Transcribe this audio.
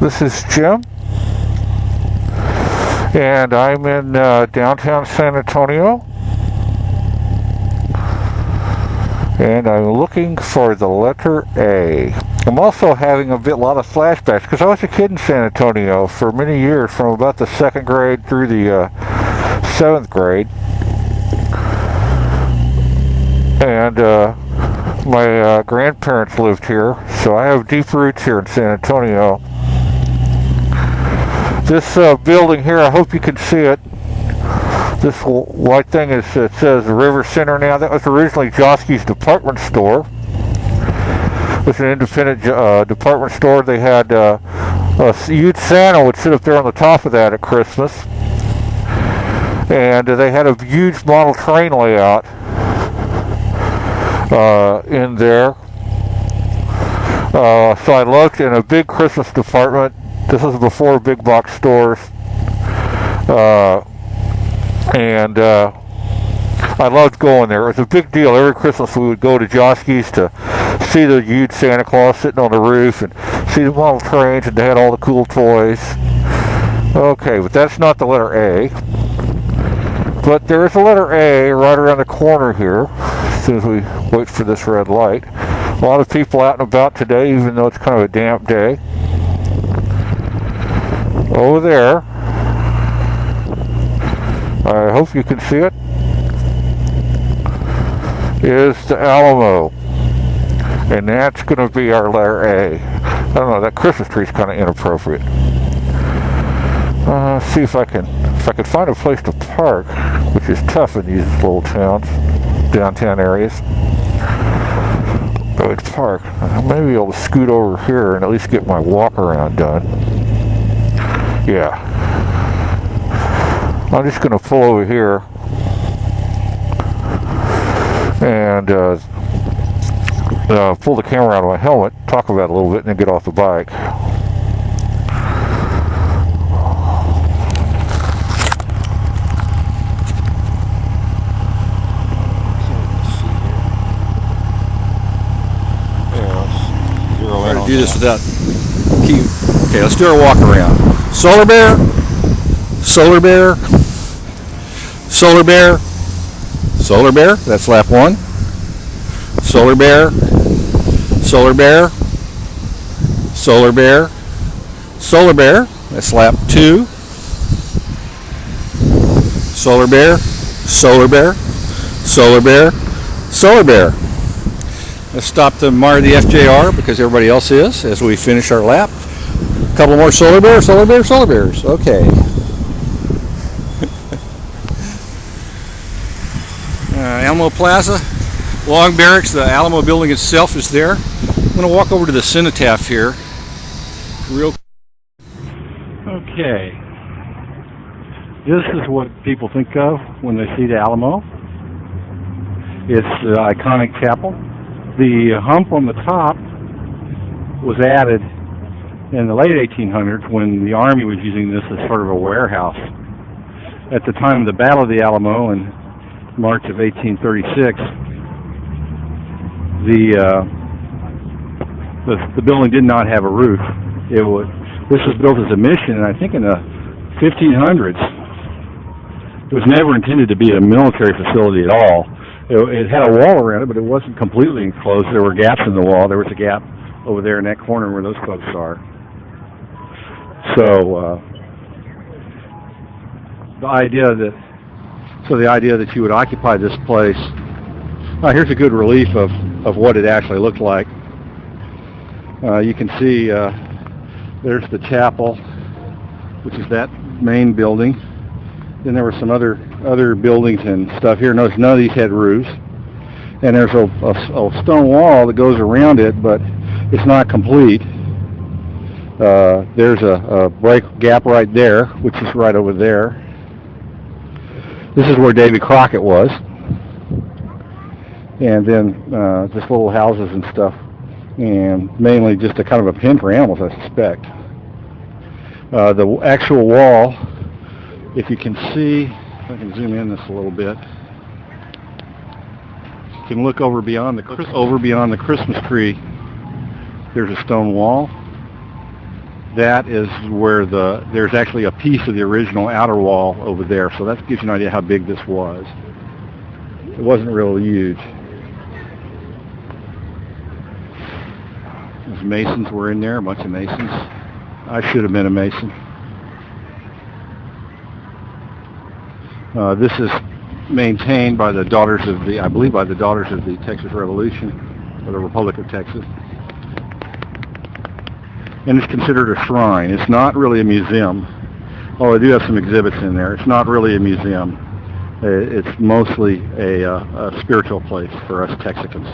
This is Jim, and I'm in downtown San Antonio, and I'm looking for the letter A. I'm also having a lot of flashbacks because I was a kid in San Antonio for many years, from about the 2nd grade through the 7th grade, and my grandparents lived here, so I have deep roots here in San Antonio. This building here, I hope you can see it. This white thing it says River Center now. That was originally Joski's department store. It was an independent department store. They had a huge Santa would sit up there on the top of that at Christmas. And they had a huge model train layout in there. So I looked in a big Christmas department. This was before big box stores. And I loved going there. It was a big deal. Every Christmas we would go to Joski's to see the huge Santa Claus sitting on the roof and see the model trains, and they had all the cool toys. Okay, but that's not the letter A. But there is a letter A right around the corner here as soon as we wait for this red light. A lot of people out and about today, even though it's kind of a damp day. Over there, I hope you can see it, is the Alamo, and that's going to be our letter A. I don't know, that Christmas tree is kind of inappropriate. See if I can find a place to park, which is tough in these little towns, downtown areas. I would park. I may be able to scoot over here and at least get my walk around done. Yeah. I'm just going to pull over here and pull the camera out of my helmet, talk about it a little bit, and then get off the bike. Try to do this without keep. Okay, let's do our walk around. Solar Bear, Solar Bear, Solar Bear, Solar Bear. That's lap 1. Solar Bear, Solar Bear, Solar Bear, Solar Bear. That's lap 2. Solar Bear, Solar Bear, Solar Bear, Solar Bear. Let's stop to admire the FJR because everybody else is as we finish our lap. A couple more Solar Bear, Solar Bear, Solar Bears. Okay. Alamo Plaza, Long Barracks, the Alamo building itself is there. I'm going to walk over to the cenotaph here real quick. Okay. This is what people think of when they see the Alamo. It's the iconic chapel. The hump on the top was added in the late 1800s when the Army was using this as sort of a warehouse. At the time of the Battle of the Alamo in March of 1836, the building did not have a roof. This was built as a mission, and I think in the 1500s. It was never intended to be a military facility at all. It had a wall around it, but it wasn't completely enclosed. There were gaps in the wall. There was a gap over there in that corner where those folks are. So the idea that you would occupy this place. Here's a good relief of what it actually looked like. You can see there's the chapel, which is that main building. Then there were some other buildings and stuff here. Notice none of these had roofs. And there's a stone wall that goes around it, but it's not complete. There's a break gap right there, which is right over there. This is where Davy Crockett was. And then just little houses and stuff. And mainly just a kind of a pen for animals, I suspect. The actual wall, if you can see, if I can zoom in this a little bit, you can look over beyond the Christmas tree. There's a stone wall. that is where there's actually a piece of the original outer wall over there. So that gives you an idea how big this was. It wasn't real huge. Those masons were in there, a bunch of masons. I should have been a mason. This is maintained by the daughters of the, I believe by the daughters of the Texas Revolution, or the Republic of Texas. And it's considered a shrine. It's not really a museum. Oh, I do have some exhibits in there. It's not really a museum. It's mostly a spiritual place for us Texicans.